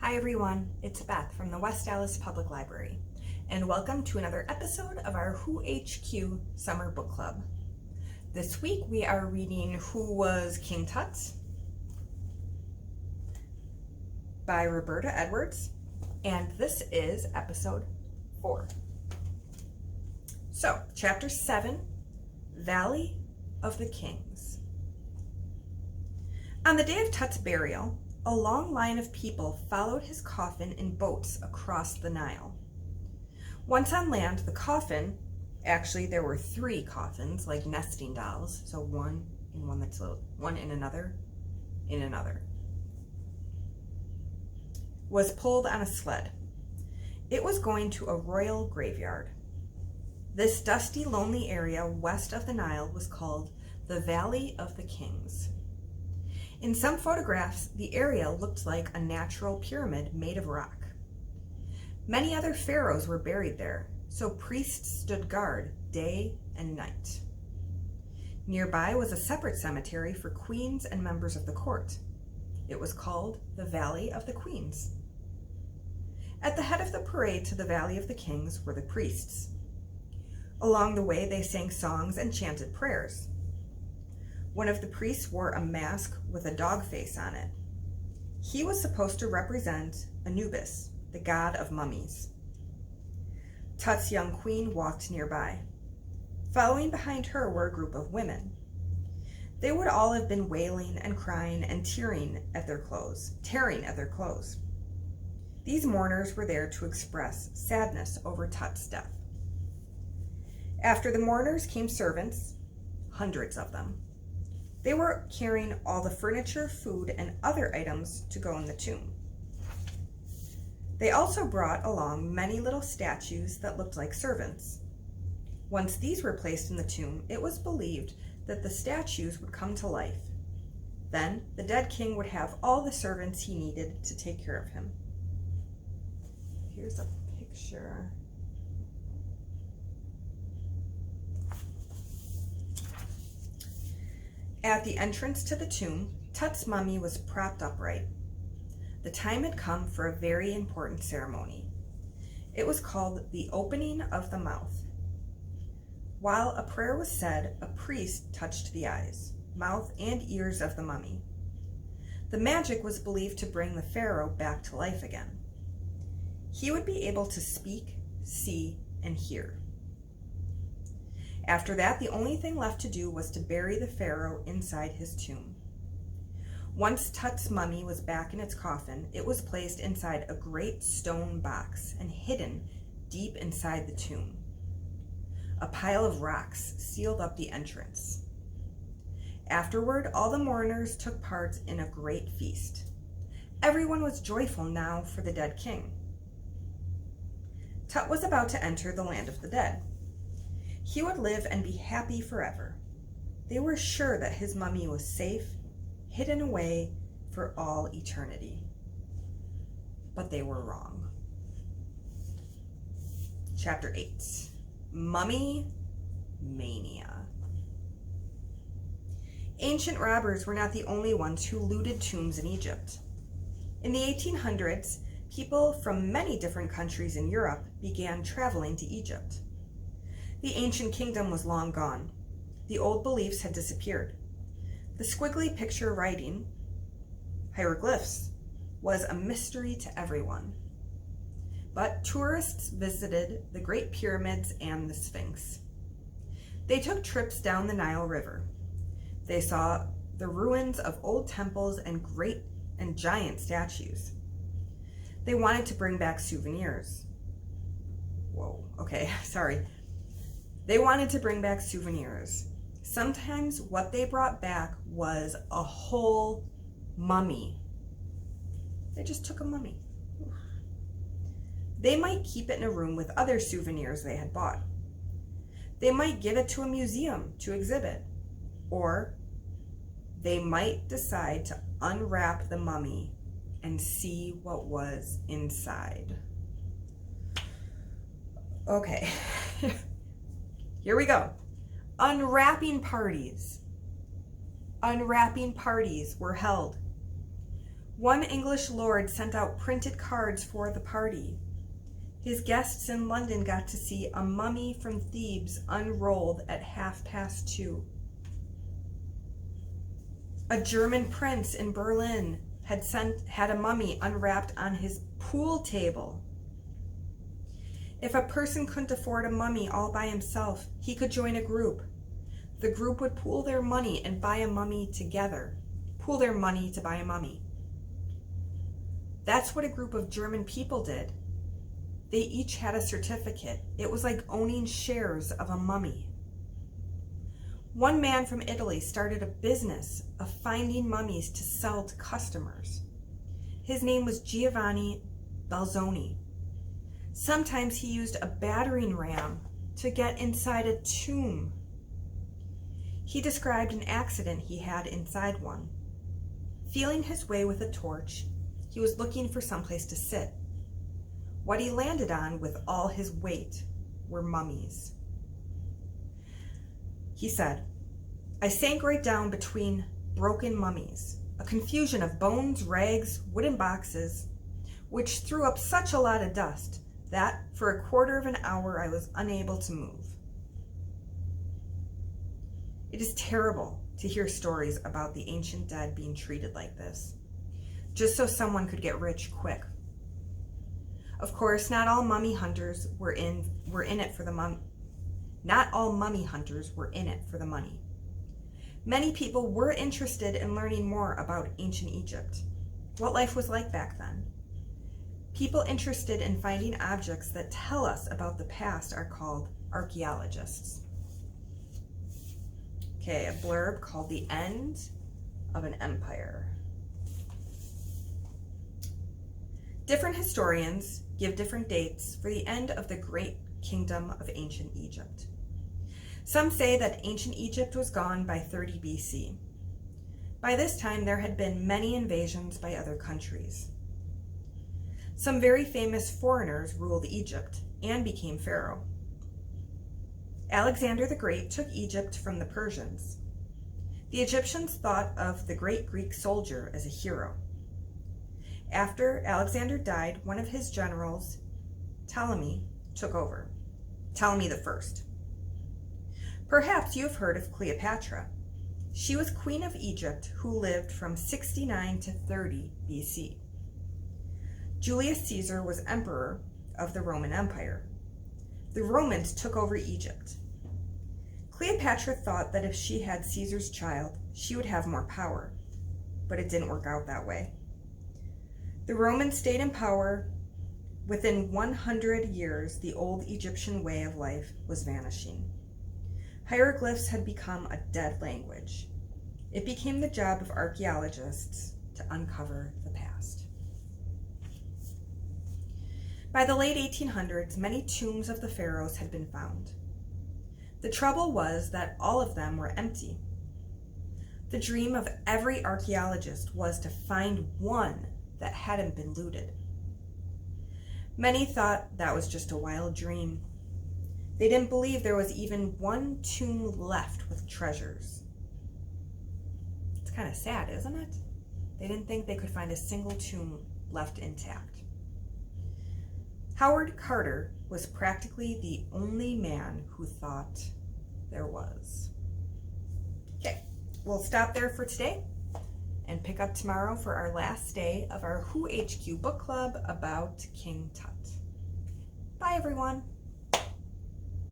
Hi everyone, it's Beth from the West Dallas Public Library, and welcome to another episode of our Who HQ Summer Book Club. This week we are reading Who Was King Tut by Roberta Edwards, and this is episode 4. So, chapter 7, Valley of the Kings. On the day of Tut's burial, a long line of people followed his coffin in boats across the Nile. Once on land, the coffin, actually there were 3 coffins, like nesting dolls, so one in one that's little, one in another, was pulled on a sled. It was going to a royal graveyard. This dusty, lonely area west of the Nile was called the Valley of the Kings. In some photographs, the area looked like a natural pyramid made of rock. Many other pharaohs were buried there, so priests stood guard day and night. Nearby was a separate cemetery for queens and members of the court. It was called the Valley of the Queens. At the head of the parade to the Valley of the Kings were the priests. Along the way, they sang songs and chanted prayers. One of the priests wore a mask with a dog face on it. He was supposed to represent Anubis, the god of mummies. Tut's young queen walked nearby. Following behind her were a group of women. They would all have been wailing and crying and tearing at their clothes. These mourners were there to express sadness over Tut's death. After the mourners came servants, hundreds of them. They were carrying all the furniture, food, and other items to go in the tomb. They also brought along many little statues that looked like servants. Once these were placed in the tomb, it was believed that the statues would come to life. Then the dead king would have all the servants he needed to take care of him. Here's a picture. At the entrance to the tomb, Tut's mummy was propped upright. The time had come for a very important ceremony. It was called the opening of the mouth. While a prayer was said, a priest touched the eyes, mouth, and ears of the mummy. The magic was believed to bring the pharaoh back to life again. He would be able to speak, see, and hear. After that, the only thing left to do was to bury the pharaoh inside his tomb. Once Tut's mummy was back in its coffin, it was placed inside a great stone box and hidden deep inside the tomb. A pile of rocks sealed up the entrance. Afterward, all the mourners took part in a great feast. Everyone was joyful now for the dead king. Tut was about to enter the land of the dead. He would live and be happy forever. They were sure that his mummy was safe, hidden away for all eternity. But they were wrong. Chapter 8, Mummy Mania. Ancient robbers were not the only ones who looted tombs in Egypt. In the 1800s, people from many different countries in Europe began traveling to Egypt. The ancient kingdom was long gone. The old beliefs had disappeared. The squiggly picture writing, hieroglyphs, was a mystery to everyone. But tourists visited the Great Pyramids and the Sphinx. They took trips down the Nile River. They saw the ruins of old temples and great and giant statues. They wanted to bring back souvenirs. They wanted to bring back souvenirs. Sometimes what they brought back was a whole mummy. They just took a mummy. They might keep it in a room with other souvenirs they had bought. They might give it to a museum to exhibit. Or they might decide to unwrap the mummy and see what was inside. Okay. Here we go. Unwrapping parties. Unwrapping parties were held. One English lord sent out printed cards for the party. His guests in London got to see a mummy from Thebes unrolled at 2:30. A German prince in Berlin had a mummy unwrapped on his pool table. If a person couldn't afford a mummy all by himself, he could join a group. The group would pool their money and buy a mummy together. Pool their money to buy a mummy. That's what a group of German people did. They each had a certificate. It was like owning shares of a mummy. One man from Italy started a business of finding mummies to sell to customers. His name was Giovanni Balzoni. Sometimes he used a battering ram to get inside a tomb. He described an accident he had inside one. Feeling his way with a torch, he was looking for someplace to sit. What he landed on with all his weight were mummies. He said, "I sank right down between broken mummies, a confusion of bones, rags, wooden boxes, which threw up such a lot of dust that for a quarter of an hour I was unable to move." It is terrible to hear stories about the ancient dead being treated like this, just so someone could get rich quick. Of course, not all mummy hunters were in it for the money. Not all mummy hunters were in it for the money. Many people were interested in learning more about ancient Egypt, what life was like back then. People interested in finding objects that tell us about the past are called archaeologists. Okay, a blurb called The End of an Empire. Different historians give different dates for the end of the great kingdom of ancient Egypt. Some say that ancient Egypt was gone by 30 BC. By this time, there had been many invasions by other countries. Some very famous foreigners ruled Egypt and became pharaoh. Alexander the Great took Egypt from the Persians. The Egyptians thought of the great Greek soldier as a hero. After Alexander died, one of his generals, Ptolemy, took over. Ptolemy the First. Perhaps you have heard of Cleopatra. She was queen of Egypt who lived from 69 to 30 BC. Julius Caesar was emperor of the Roman Empire. The Romans took over Egypt. Cleopatra thought that if she had Caesar's child, she would have more power, but it didn't work out that way. The Romans stayed in power. Within 100 years, the old Egyptian way of life was vanishing. Hieroglyphs had become a dead language. It became the job of archaeologists to uncover the past. By the late 1800s, many tombs of the pharaohs had been found. The trouble was that all of them were empty. The dream of every archaeologist was to find one that hadn't been looted. Many thought that was just a wild dream. They didn't believe there was even one tomb left with treasures. It's kind of sad, isn't it? They didn't think they could find a single tomb left intact. Howard Carter was practically the only man who thought there was. Okay, we'll stop there for today and pick up tomorrow for our last day of our Who HQ book club about King Tut. Bye, everyone.